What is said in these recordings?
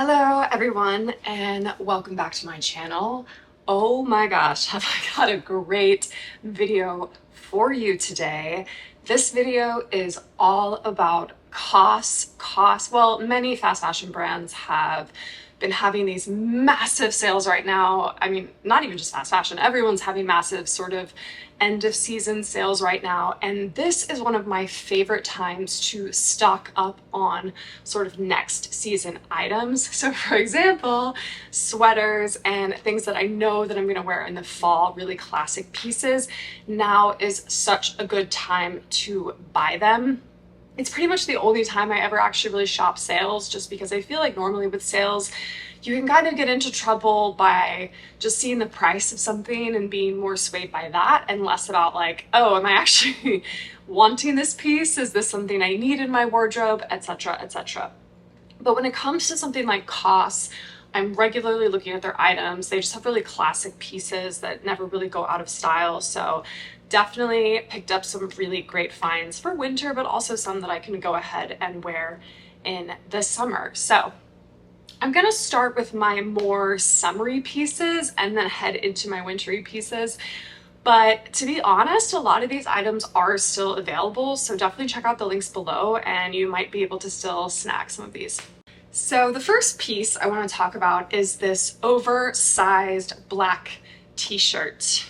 Hello everyone and welcome back to my channel. Oh my gosh, have I got a great video for you today. This video is all about COS. Well, many fast fashion brands have been having these massive sales right now. I mean, not even just fast fashion, everyone's having massive sort of end of season sales right now. And this is one of my favorite times to stock up on sort of next season items. So for example, sweaters and things that I know that I'm gonna wear in the fall, really classic pieces. Now is such a good time to buy them. It's pretty much the only time I ever actually really shop sales, just because I feel like normally with sales, you can kind of get into trouble by just seeing the price of something and being more swayed by that and less about like, oh, am I actually wanting this piece? Is this something I need in my wardrobe, etc., etc. But when it comes to something like COS, I'm regularly looking at their items. They just have really classic pieces that never really go out of style. So definitely picked up some really great finds for winter, but also some that I can go ahead and wear in the summer. So I'm gonna start with my more summery pieces and then head into my wintry pieces. But to be honest, a lot of these items are still available. So definitely check out the links below and you might be able to still snag some of these. So the first piece I want to talk about is this oversized black t-shirt.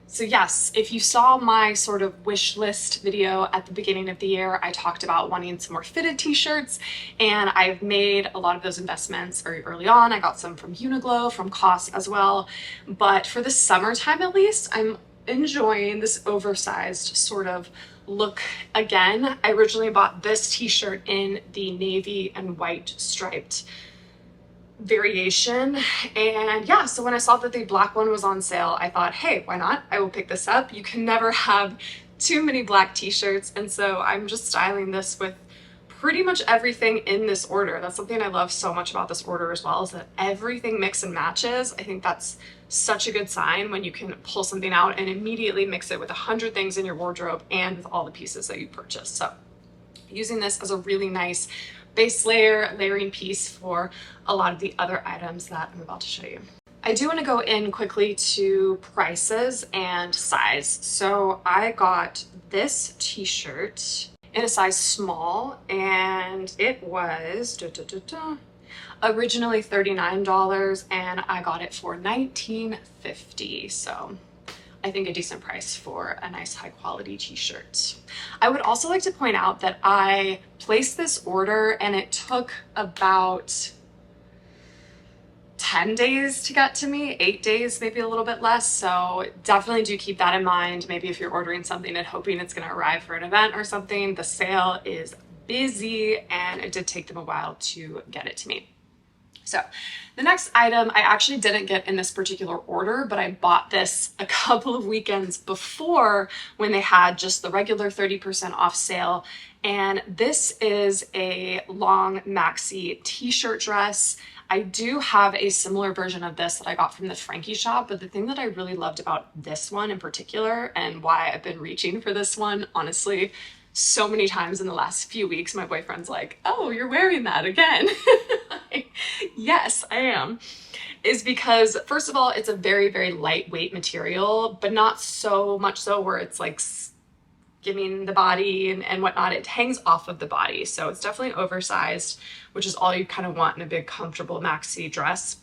So yes, if you saw my sort of wish list video at the beginning of the year, I talked about wanting some more fitted t-shirts, and I've made a lot of those investments very early on. I got some from Uniqlo, from COS as well. But for the summertime at least, I'm enjoying this oversized sort of look again. I originally bought this t-shirt in the navy and white striped variation, and yeah, so when I saw that the black one was on sale, I thought, hey, why not? I will pick this up. You can never have too many black t-shirts, and so I'm just styling this with pretty much everything in this order. That's something I love so much about this order as well, is that everything mix and matches. I think that's such a good sign when you can pull something out and immediately mix it with 100 things in your wardrobe and with all the pieces that you purchased. So using this as a really nice base layering piece for a lot of the other items that I'm about to show you. I do want to go in quickly to prices and size. So I got this t-shirt in a size small, and it was originally $39 and I got it for $19.50. So I think a decent price for a nice high quality t-shirt. I would also like to point out that I placed this order and it took about 10 days to get to me, 8 days, maybe a little bit less. So definitely do keep that in mind. Maybe if you're ordering something and hoping it's gonna arrive for an event or something, the sale is busy and it did take them a while to get it to me. So the next item I actually didn't get in this particular order, but I bought this a couple of weekends before when they had just the regular 30% off sale. And this is a long maxi t-shirt dress. I do have a similar version of this that I got from the Frankie shop, but the thing that I really loved about this one in particular, and why I've been reaching for this one, honestly, so many times in the last few weeks, my boyfriend's like, oh, you're wearing that again. Yes, I am. Is because, first of all, it's a very, very lightweight material, but not so much so where it's like skimming the body and whatnot. It hangs off of the body. So it's definitely oversized, which is all you kind of want in a big, comfortable maxi dress.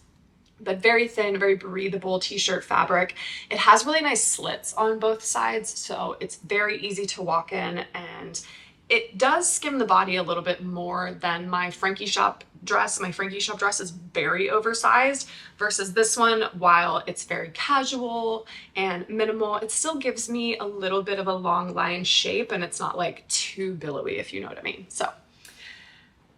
But very thin, very breathable t-shirt fabric. It has really nice slits on both sides, so it's very easy to walk in, and it does skim the body a little bit more than my Frankie shop dress. My Frankie shop dress is very oversized versus this one, while it's very casual and minimal, it still gives me a little bit of a long line shape, and it's not like too billowy, if you know what I mean. So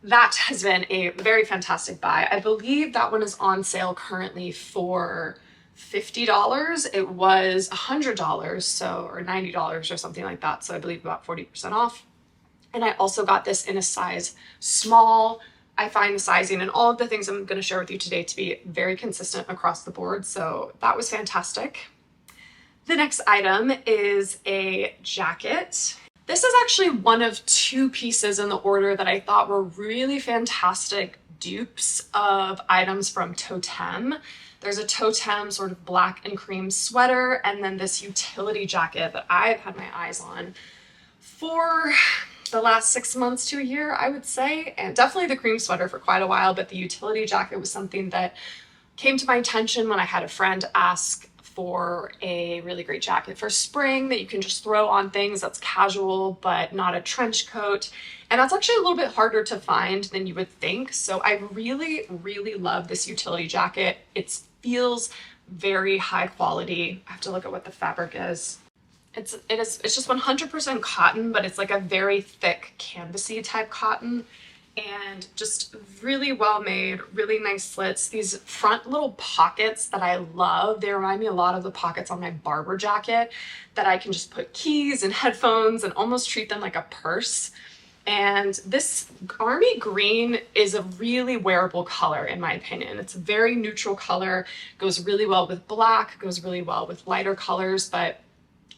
that has been a very fantastic buy. I believe that one is on sale currently for $50. It was $100, so, or $90 or something like that. So I believe about 40% off. And I also got this in a size small. I find the sizing and all of the things I'm going to share with you today to be very consistent across the board. So that was fantastic. The next item is a jacket. This is actually one of two pieces in the order that I thought were really fantastic dupes of items from Totem. There's a Totem sort of black and cream sweater, and then this utility jacket that I've had my eyes on for the last 6 months to a year, I would say, and definitely the cream sweater for quite a while, but the utility jacket was something that came to my attention when I had a friend ask for a really great jacket for spring that you can just throw on things that's casual but not a trench coat. And that's actually a little bit harder to find than you would think. So I really, really love this utility jacket. It feels very high quality. I have to look at what the fabric is. It's just 100% cotton, but it's like a very thick canvasy type cotton, and just really well made, really nice slits. These front little pockets that I love, they remind me a lot of the pockets on my Barber jacket, that I can just put keys and headphones and almost treat them like a purse. And this army green is a really wearable color in my opinion. It's a very neutral color, goes really well with black, goes really well with lighter colors, but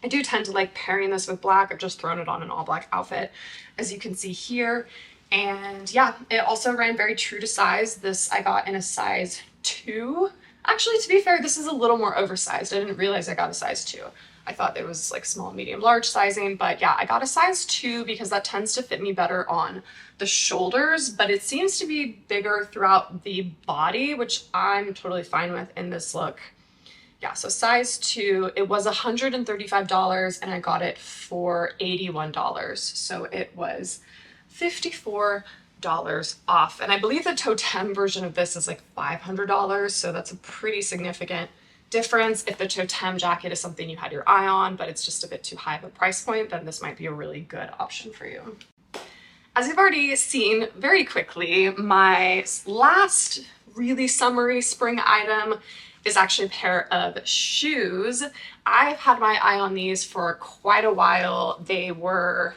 I do tend to like pairing this with black. I've just thrown it on an all black outfit, as you can see here. And yeah, it also ran very true to size. This I got in a size 2. Actually, to be fair, this is a little more oversized. I didn't realize I got a size 2. I thought it was like small, medium, large sizing, but yeah, I got a size 2 because that tends to fit me better on the shoulders, but it seems to be bigger throughout the body, which I'm totally fine with in this look. Yeah, so size 2, it was $135 and I got it for $81. So it was $54 off. And I believe the Totem version of this is like $500. So that's a pretty significant difference. If the Totem jacket is something you had your eye on, but it's just a bit too high of a price point, then this might be a really good option for you. As you've already seen very quickly, my last really summery spring item is actually a pair of shoes. I've had my eye on these for quite a while. They were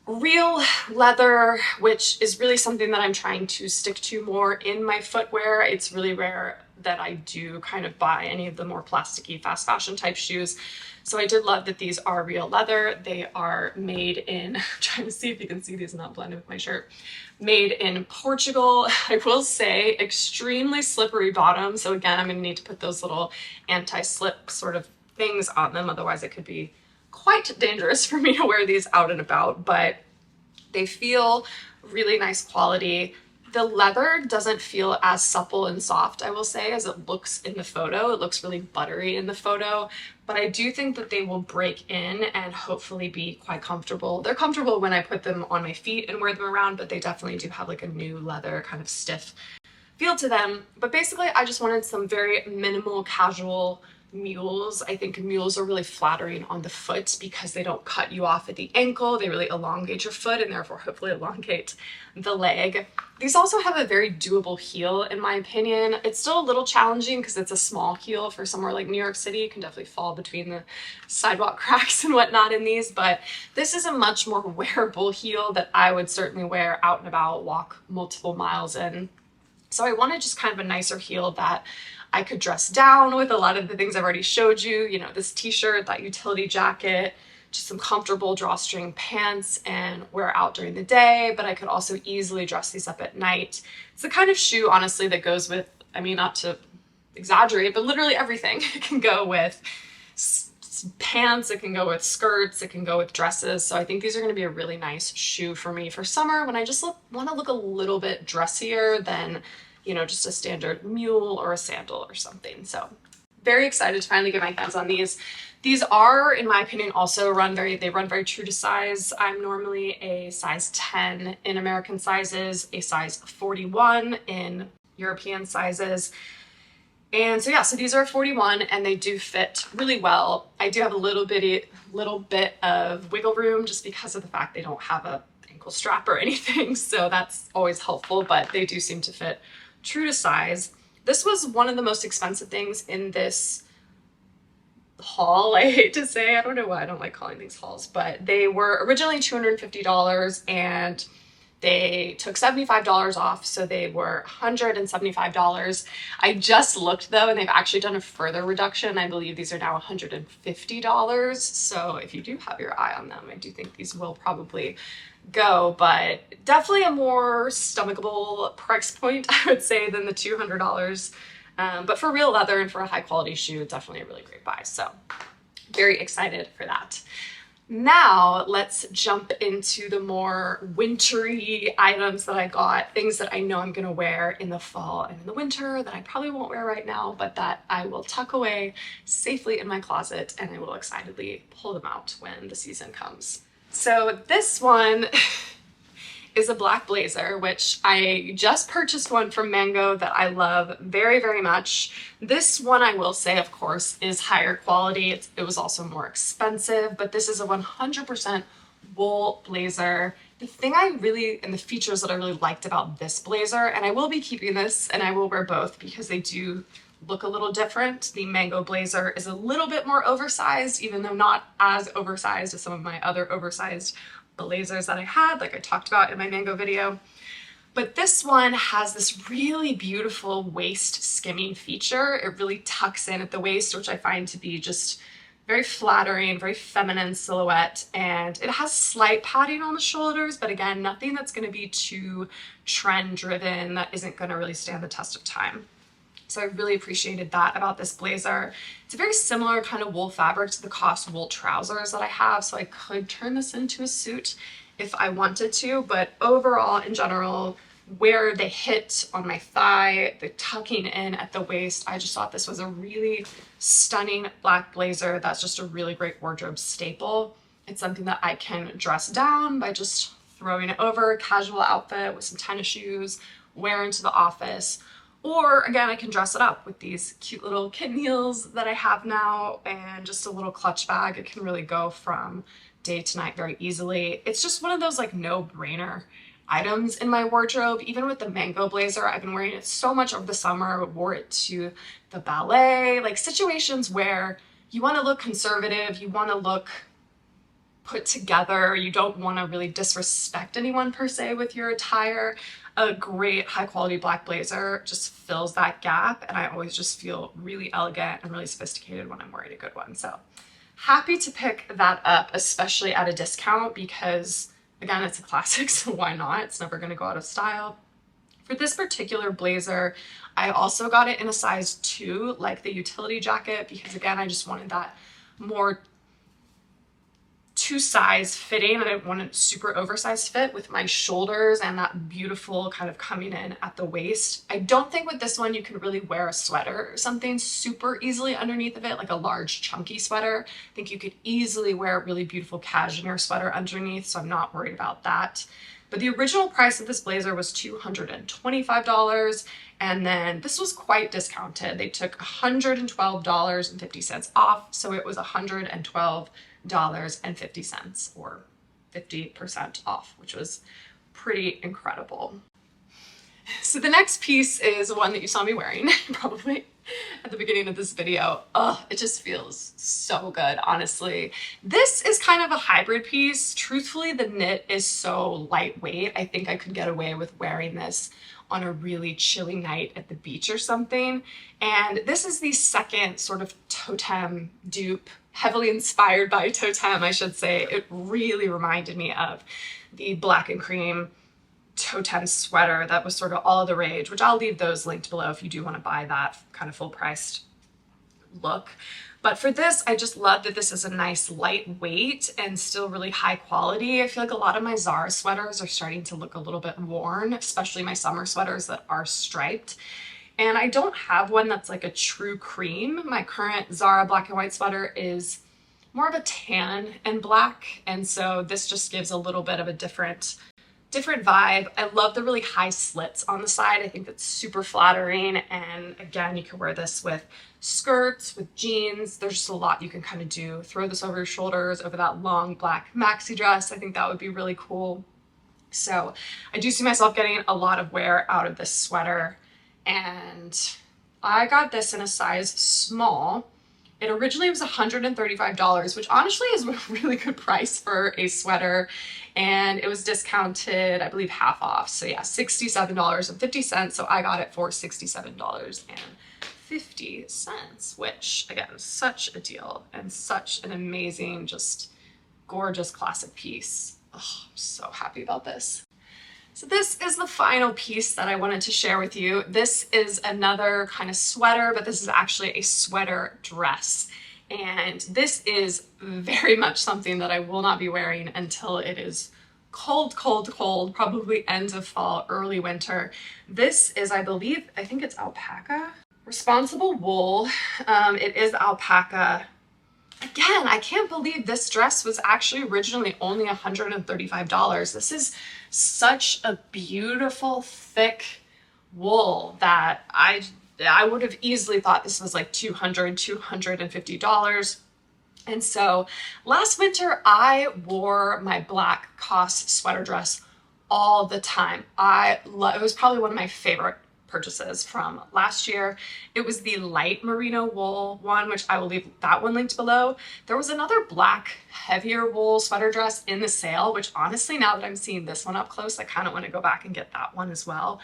real leather, which is really something that I'm trying to stick to more in my footwear. It's really rare that I do kind of buy any of the more plasticky fast fashion type shoes. So I did love that these are real leather. They are made in, I'm trying to see if you can see these not blended with my shirt, made in Portugal. I will say extremely slippery bottom. So again, I'm gonna need to put those little anti-slip sort of things on them. Otherwise it could be quite dangerous for me to wear these out and about, but they feel really nice quality. The leather doesn't feel as supple and soft, I will say, as it looks in the photo. It looks really buttery in the photo, but I do think that they will break in and hopefully be quite comfortable. They're comfortable when I put them on my feet and wear them around, but they definitely do have like a new leather kind of stiff feel to them. But basically, I just wanted some very minimal casual mules. I think mules are really flattering on the foot because they don't cut you off at the ankle. They really elongate your foot and therefore hopefully elongate the leg. These also have a very doable heel in my opinion. It's still a little challenging because it's a small heel for somewhere like New York City. You can definitely fall between the sidewalk cracks and whatnot in these, but this is a much more wearable heel that I would certainly wear out and about, walk multiple miles in. So I wanted just kind of a nicer heel that I could dress down with a lot of the things I've already showed you, you know, this t-shirt, that utility jacket, just some comfortable drawstring pants and wear out during the day, but I could also easily dress these up at night. It's the kind of shoe, honestly, that goes with, I mean, not to exaggerate, but literally everything. It can go with pants, it can go with skirts, it can go with dresses. So I think these are going to be a really nice shoe for me for summer when I just want to look a little bit dressier than, you know, just a standard mule or a sandal or something. So very excited to finally get my hands on these. These are, in my opinion, also they run very true to size. I'm normally a size 10 in American sizes, a size 41 in European sizes. And so yeah, so these are 41 and they do fit really well. I do have a little bit of wiggle room just because of the fact they don't have a ankle strap or anything. So that's always helpful, but they do seem to fit true to size. This was one of the most expensive things in this haul. I hate to say, I don't know why I don't like calling these hauls, but they were originally $250 and They took $75 off, so they were $175. I just looked though, and they've actually done a further reduction. I believe these are now $150. So if you do have your eye on them, I do think these will probably go, but definitely a more stomachable price point, I would say, than the $200. But for real leather and for a high quality shoe, definitely a really great buy. So very excited for that. Now let's jump into the more wintry items that I got, things that I know I'm gonna wear in the fall and in the winter that I probably won't wear right now, but that I will tuck away safely in my closet, and I will excitedly pull them out when the season comes. So this one is a black blazer, which I just purchased one from Mango that I love very, very much. This one, I will say, of course, is higher quality. It was also more expensive, but this is a 100% wool blazer. The thing and the features that I really liked about this blazer, and I will be keeping this and I will wear both because they do look a little different. The Mango blazer is a little bit more oversized, even though not as oversized as some of my other oversized blazers that I had, like I talked about in my Mango video. But this one has this really beautiful waist skimming feature. It really tucks in at the waist, which I find to be just very flattering, very feminine silhouette. And it has slight padding on the shoulders, but again, nothing that's going to be too trend driven that isn't going to really stand the test of time. So I really appreciated that about this blazer. It's a very similar kind of wool fabric to the COS wool trousers that I have, so I could turn this into a suit if I wanted to, but overall, in general, where they hit on my thigh, the tucking in at the waist, I just thought this was a really stunning black blazer that's just a really great wardrobe staple. It's something that I can dress down by just throwing it over a casual outfit with some tennis shoes, wear into the office. Or again, I can dress it up with these cute little kitten heels that I have now and just a little clutch bag. It can really go from day to night very easily. It's just one of those like no-brainer items in my wardrobe. Even with the Mango blazer, I've been wearing it so much over the summer. I wore it to the ballet, like situations where you want to look conservative, you want to look put together, you don't want to really disrespect anyone per se with your attire. A great high quality black blazer just fills that gap, and I always just feel really elegant and really sophisticated when I'm wearing a good one. So happy to pick that up, especially at a discount, because again, it's a classic, so why not? It's never going to go out of style. For this particular blazer, I also got it in a size 2, like the utility jacket, because again, I just wanted that more 2 size fitting. I didn't want a super oversized fit with my shoulders and that beautiful kind of coming in at the waist. I don't think with this one you can really wear a sweater or something super easily underneath of it, like a large chunky sweater. I think you could easily wear a really beautiful cashmere sweater underneath, so I'm not worried about that. But the original price of this blazer was $225, and then this was quite discounted. They took $112.50 off, so it was $112.50 or 50% off, which was pretty incredible. So the next piece is one that you saw me wearing probably at the beginning of this video. Oh, it just feels so good, honestly. This is kind of a hybrid piece. Truthfully, the knit is so lightweight. I think I could get away with wearing this on a really chilly night at the beach or something. And this is the second sort of Totem dupe, heavily inspired by Totem, I should say. It really reminded me of the black and cream Totem sweater that was sort of all the rage, which I'll leave those linked below if you do want to buy that kind of full priced look. But for this, I just love that this is a nice lightweight and still really high quality. I feel like a lot of my Zara sweaters are starting to look a little bit worn, especially my summer sweaters that are striped. And I don't have one that's like a true cream. My current Zara black and white sweater is more of a tan and black. And so this just gives a little bit of a different vibe. I love the really high slits on the side. I think that's super flattering. And again, you can wear this with skirts, with jeans. There's just a lot you can kind of do. Throw this over your shoulders, over that long black maxi dress. I think that would be really cool. So I do see myself getting a lot of wear out of this sweater. And I got this in a size small. It originally was $135, which honestly is a really good price for a sweater. And it was discounted, I believe, half off. So yeah, $67.50. So I got it for $67.50, which again, such a deal and such an amazing, just gorgeous classic piece. Oh, I'm so happy about this. So this is the final piece that I wanted to share with you. This is another kind of sweater, but this is actually a sweater dress. And this is very much something that I will not be wearing until it is cold, cold, cold, probably end of fall, early winter. This is, I believe, I think it's alpaca. Responsible wool. It is alpaca. Again, I can't believe this dress was actually originally only $135. This is such a beautiful, thick wool that I would have easily thought this was like $250. And so last winter, I wore my black COS sweater dress all the time. It was probably one of my favorite purchases from last year. It was the light merino wool one, which I will leave that one linked below. There was another black heavier wool sweater dress in the sale, which honestly, now that I'm seeing this one up close, I kind of want to go back and get that one as well.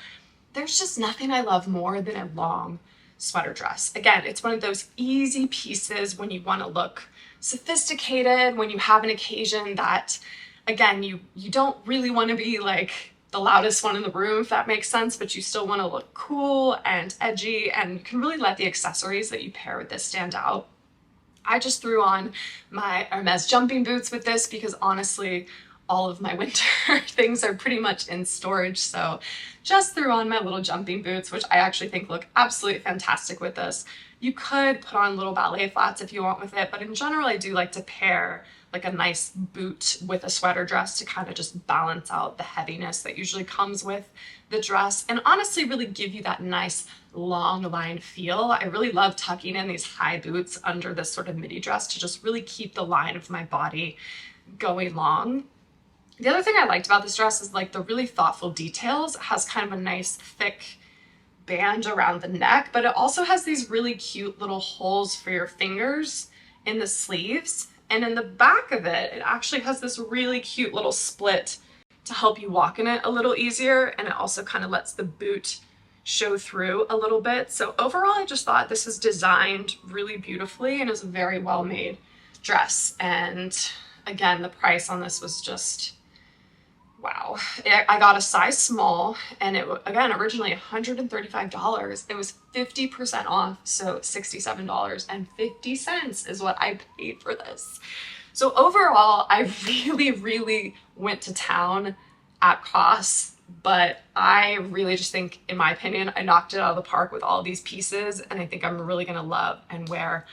There's just nothing I love more than a long sweater dress. Again, it's one of those easy pieces when you want to look sophisticated, when you have an occasion that, again, you don't really want to be like the loudest one in the room, if that makes sense, but you still want to look cool and edgy, and you can really let the accessories that you pair with this stand out. I just threw on my Hermes jumping boots with this because honestly, all of my winter things are pretty much in storage. So just threw on my little jumping boots, which I actually think look absolutely fantastic with this. You could put on little ballet flats if you want with it, but in general, I do like to pair like a nice boot with a sweater dress to kind of just balance out the heaviness that usually comes with the dress and honestly really give you that nice long line feel. I really love tucking in these high boots under this sort of midi dress to just really keep the line of my body going long. The other thing I liked about this dress is like the really thoughtful details. It has kind of a nice thick band around the neck, but it also has these really cute little holes for your fingers in the sleeves. And in the back of it, it actually has this really cute little split to help you walk in it a little easier. And it also kind of lets the boot show through a little bit. So overall, I just thought this is designed really beautifully and is a very well made dress. And again, the price on this was just, wow. I got a size small and it, again, originally $135. It was 50% off, so $67.50 is what I paid for this. So overall, I really, really went to town at COS, but I really just think, in my opinion, I knocked it out of the park with all these pieces, and I think I'm really gonna love and wear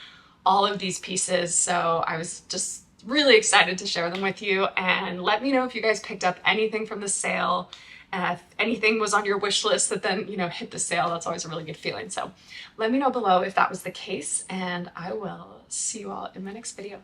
all of these pieces. So I was just really excited to share them with you, and let me know if you guys picked up anything from the sale, and if anything was on your wish list that then, you know, hit the sale. That's always a really good feeling. So let me know below if that was the case, and I will see you all in my next video.